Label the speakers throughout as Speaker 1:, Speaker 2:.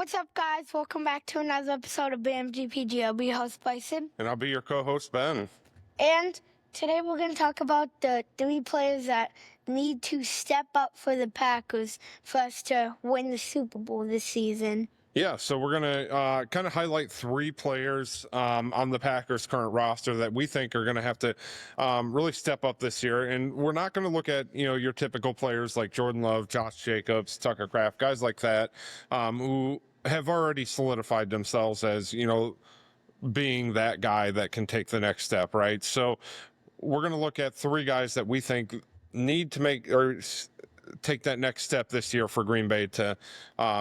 Speaker 1: What's up, guys? Welcome back to another episode of BMGPG. I'll be your host, Bison.
Speaker 2: And I'll be your co-host, Ben.
Speaker 1: And today we're going to talk about the three players that need to step up for the Packers for us to win the Super Bowl this season.
Speaker 2: Yeah, so we're going to kind of highlight three players on the Packers' current roster that we think are going to have to really step up this year. And we're not going to look at, your typical players like Jordan Love, Josh Jacobs, Tucker Kraft, guys like that who have already solidified themselves as, being that guy that can take the next step, right? So we're going to look at three guys that we think need to take that next step this year for Green Bay to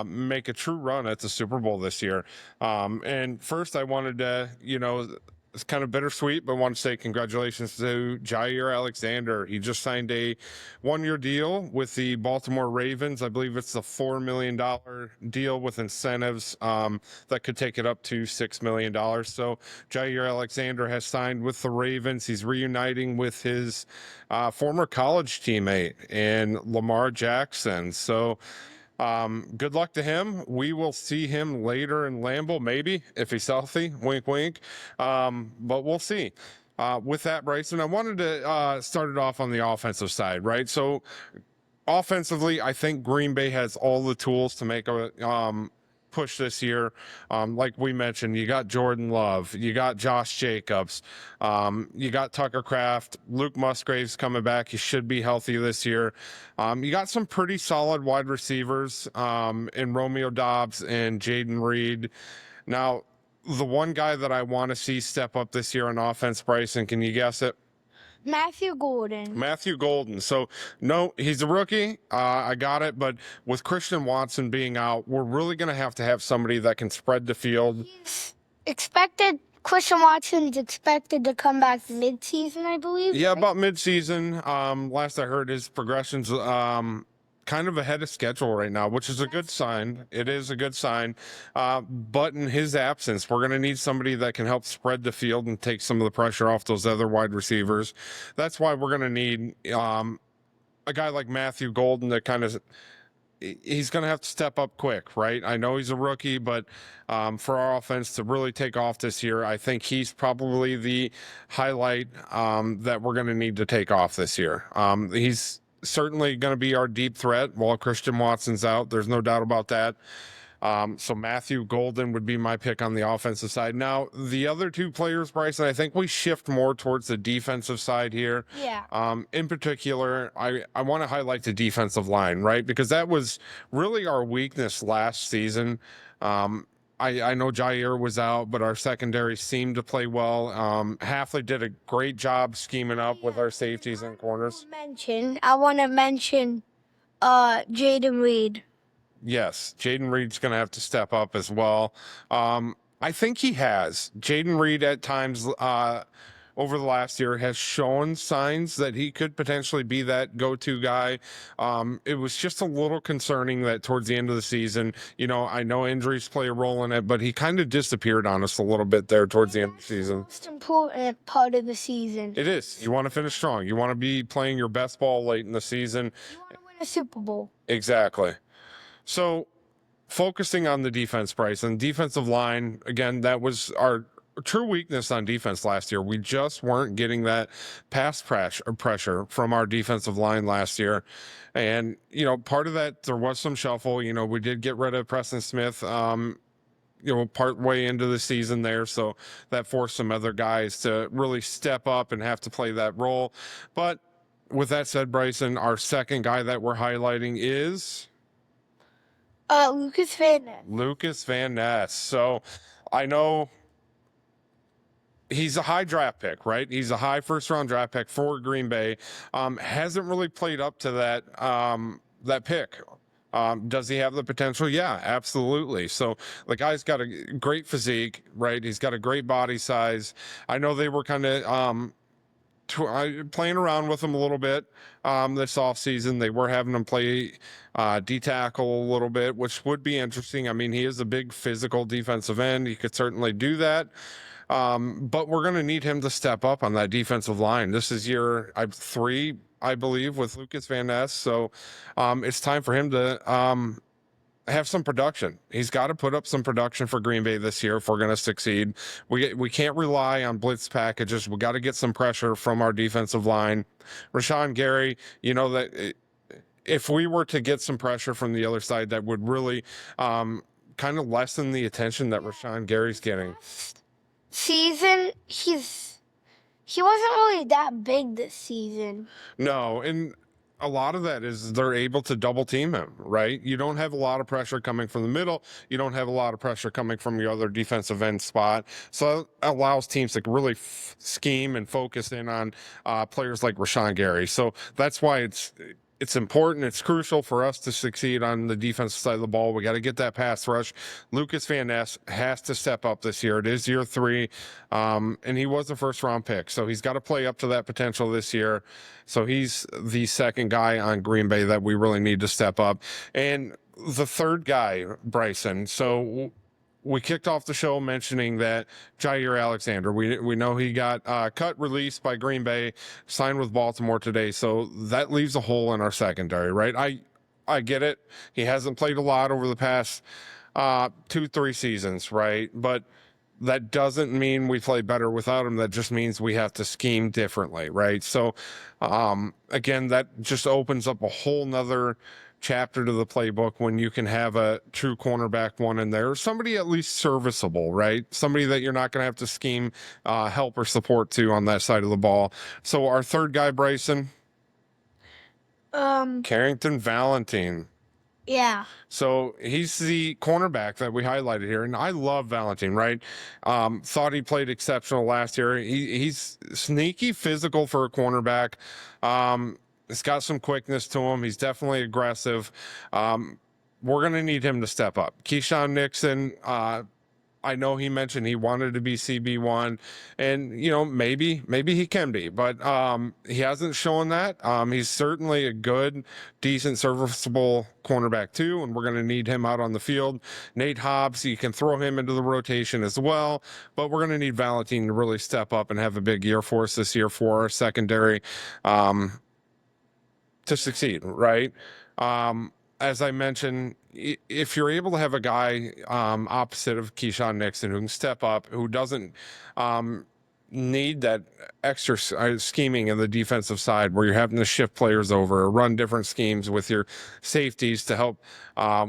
Speaker 2: make a true run at the Super Bowl this year. And first, I wanted to, it's kind of bittersweet, but I want to say congratulations to Jair Alexander. He just signed a one-year deal with the Baltimore Ravens. I believe it's a $4 million deal with incentives that could take it up to $6 million. So Jair Alexander has signed with the Ravens. He's reuniting with his former college teammate in Lamar Jackson. So good luck to him. We will see him later in Lambeau, maybe, if he's healthy. Wink, wink. But we'll see. With that, Bryson, I wanted to start it off on the offensive side, right? So offensively, I think Green Bay has all the tools to make a push this year. Like we mentioned, you got Jordan Love, you got Josh Jacobs, you got Tucker Kraft, Luke Musgrave's coming back. He should be healthy this year. You got some pretty solid wide receivers in Romeo Doubs and Jaden Reed. Now, the one guy that I want to see step up this year on offense, Bryson, can you guess it?
Speaker 1: Matthew Golden.
Speaker 2: So, no, he's a rookie. I got it. But with Christian Watson being out, we're really going to have somebody that can spread the field.
Speaker 1: Christian Watson's expected to come back mid-season, I believe.
Speaker 2: Yeah, about mid-season. Last I heard, his progression's kind of ahead of schedule right now, which is a good sign. It is a good sign. But in his absence, we're going to need somebody that can help spread the field and take some of the pressure off those other wide receivers. That's why we're going to need a guy like Matthew Golden to he's going to have to step up quick, right? I know he's a rookie, but for our offense to really take off this year, I think he's probably the highlight that we're going to need to take off this year. He's certainly going to be our deep threat while Christian Watson's out. There's no doubt about that. So Matthew Golden would be my pick on the offensive side. Now, the other two players, Bryson, I think we shift more towards the defensive side here.
Speaker 1: Yeah.
Speaker 2: In particular, I want to highlight the defensive line, right? Because that was really our weakness last season. I know Jair was out, but our secondary seemed to play well. Hafley did a great job scheming up with our safeties and corners.
Speaker 1: I want to mention Jaden Reed.
Speaker 2: Yes, Jaden Reed's going to have to step up as well. I think he has. Jaden Reed at times over the last year has shown signs that he could potentially be that go-to guy. It was just a little concerning that towards the end of the season, I know injuries play a role in it, but he kind of disappeared on us a little bit there towards the end of the season.
Speaker 1: Most important part of the season.
Speaker 2: It is. You want to finish strong. You want to be playing your best ball late in the season.
Speaker 1: You want to win a Super Bowl.
Speaker 2: Exactly. So focusing on the defense, Bryce, and defensive line, again, that was our true weakness on defense last year. We just weren't getting that pass pressure from our defensive line last year. And, part of that, there was some shuffle. We did get rid of Preston Smith, part way into the season there. So that forced some other guys to really step up and have to play that role. But with that said, Bryson, our second guy that we're highlighting is
Speaker 1: Lucas Van Ness.
Speaker 2: So I know he's a high draft pick, right? He's a high first-round draft pick for Green Bay. Hasn't really played up to that pick. Does he have the potential? Yeah, absolutely. So the guy's got a great physique, right? He's got a great body size. I know they were kind of playing around with him a little bit this offseason. They were having him play D-tackle a little bit, which would be interesting. I mean, he is a big physical defensive end. He could certainly do that. But we're going to need him to step up on that defensive line. This is year 3, I believe, with Lucas Van Ness. So it's time for him to have some production. He's got to put up some production for Green Bay this year if we're going to succeed. We can't rely on blitz packages. We got to get some pressure from our defensive line. Rashawn Gary, that if we were to get some pressure from the other side, that would really kind of lessen the attention that Rashawn Gary's getting.
Speaker 1: Season, he wasn't really that big this season.
Speaker 2: No, and a lot of that is they're able to double team him, right? You don't have a lot of pressure coming from the middle. You don't have a lot of pressure coming from your other defensive end spot. So it allows teams to really scheme and focus in on players like Rashawn Gary. So that's why it's important. It's crucial for us to succeed on the defensive side of the ball. We got to get that pass rush. Lucas Van Ness has to step up this year. It is year 3, and he was a first-round pick, so he's got to play up to that potential this year. So he's the second guy on Green Bay that we really need to step up. And the third guy, Bryson. So we kicked off the show mentioning that Jair Alexander, we know he got cut, released by Green Bay, signed with Baltimore today. So that leaves a hole in our secondary, right? I get it. He hasn't played a lot over the past 2-3 seasons, right? But that doesn't mean we play better without him. That just means we have to scheme differently, right? So again, that just opens up a whole nother chapter to the playbook when you can have a true cornerback one in there, somebody at least serviceable, right? Somebody that you're not going to have to scheme help or support to on that side of the ball. So our third guy, Bryson, Carrington Valentine.
Speaker 1: Yeah.
Speaker 2: So he's the cornerback that we highlighted here, and I love Valentine, right? Thought he played exceptional last year. He's sneaky physical for a cornerback. He's got some quickness to him. He's definitely aggressive. We're going to need him to step up. Keyshawn Nixon, I know he mentioned he wanted to be CB1, and maybe he can be, but he hasn't shown that. He's certainly a good, decent, serviceable cornerback too, and we're going to need him out on the field. Nate Hobbs, you can throw him into the rotation as well, but we're going to need Valentine to really step up and have a big year for us this year for our secondary to succeed, right? As I mentioned, if you're able to have a guy opposite of Keyshawn Nixon who can step up, who doesn't need that extra scheming in the defensive side where you're having to shift players over or run different schemes with your safeties to help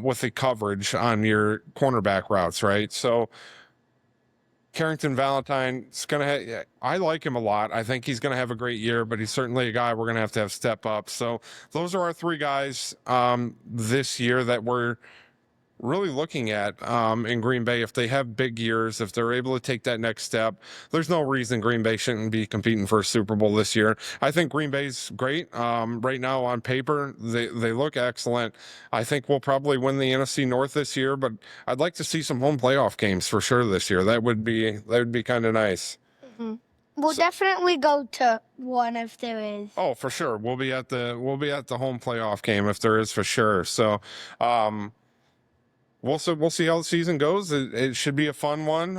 Speaker 2: with the coverage on your cornerback routes, right? So Carrington Valentine is I like him a lot. I think he's going to have a great year, but he's certainly a guy we're going to have step up. So those are our 3 guys this year that we're really looking at in Green Bay. If they have big years, if they're able to take that next step, there's no reason Green Bay shouldn't be competing for a Super Bowl this year. I think Green Bay's great. Right now on paper, they look excellent. I think we'll probably win the NFC North this year, but I'd like to see some home playoff games for sure this year. That would be kind of nice.
Speaker 1: Mm-hmm. We'll definitely go to one if there is.
Speaker 2: Oh, for sure. We'll be at the home playoff game if there is, for sure. So we'll see how the season goes. It should be a fun one.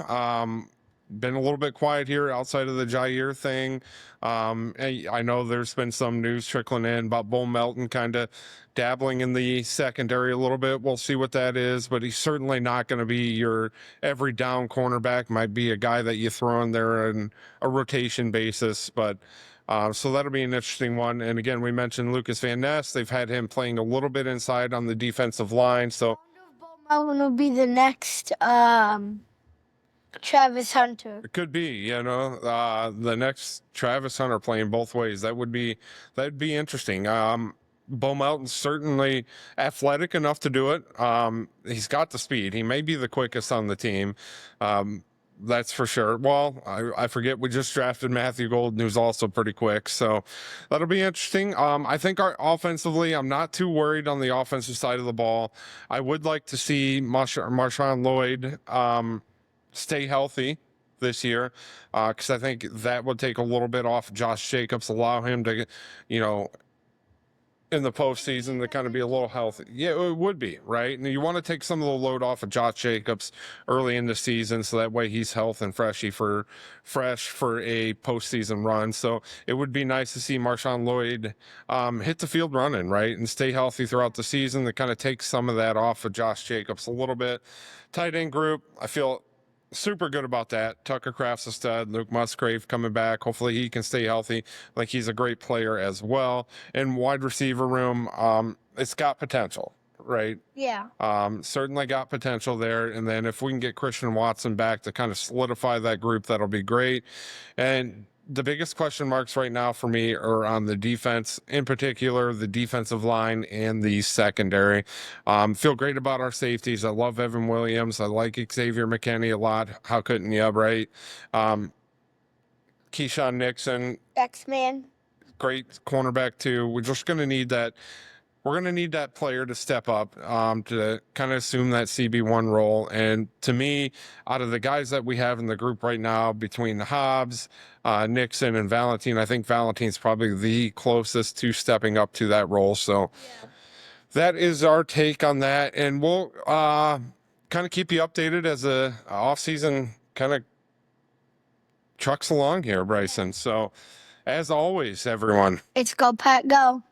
Speaker 2: Been a little bit quiet here outside of the Jair thing. I know there's been some news trickling in about Bo Melton kind of dabbling in the secondary a little bit. We'll see what that is, but he's certainly not going to be your every down cornerback. Might be a guy that you throw in there on a rotation basis, but so that'll be an interesting one. And again, we mentioned Lucas Van Ness. They've had him playing a little bit inside on the defensive line. So
Speaker 1: Melton will be the next Travis Hunter.
Speaker 2: it could be, the next Travis Hunter playing both ways. That'd be interesting. Bo Melton's certainly athletic enough to do it. He's got the speed. He may be the quickest on the team. That's for sure. Well, I forget we just drafted Matthew Golden, who's also pretty quick. So that'll be interesting. I think offensively, I'm not too worried on the offensive side of the ball. I would like to see Marshawn Lloyd stay healthy this year, because I think that would take a little bit off Josh Jacobs, allow him to, in the postseason to kind of be a little healthy. Yeah, it would be, right? And you want to take some of the load off of Josh Jacobs early in the season, so that way he's healthy and fresh for a postseason run. So it would be nice to see Marshawn Lloyd hit the field running, right, and stay healthy throughout the season to kind of take some of that off of Josh Jacobs a little bit. Tight end group, I feel super good about that. Tucker Kraft's a stud. Luke Musgrave coming back. Hopefully he can stay healthy. Like, he's a great player as well. And wide receiver room, it's got potential, right?
Speaker 1: Yeah.
Speaker 2: Certainly got potential there. And then if we can get Christian Watson back to kind of solidify that group, that'll be great. And the biggest question marks right now for me are on the defense, in particular, the defensive line and the secondary. Feel great about our safeties. I love Evan Williams. I like Xavier McKinney a lot. How couldn't you, right? Keyshawn Nixon,
Speaker 1: X-Man.
Speaker 2: great cornerback too. We're just going to need that. We're going to need that player to step up to kind of assume that CB1 role. And to me, out of the guys that we have in the group right now, between Hobbs, Nixon, and Valentine, I think Valentine's probably the closest to stepping up to that role. So that is our take on that. And we'll kind of keep you updated as the offseason kind of trucks along here, Bryson. So as always, everyone,
Speaker 1: It's Go Pack Go.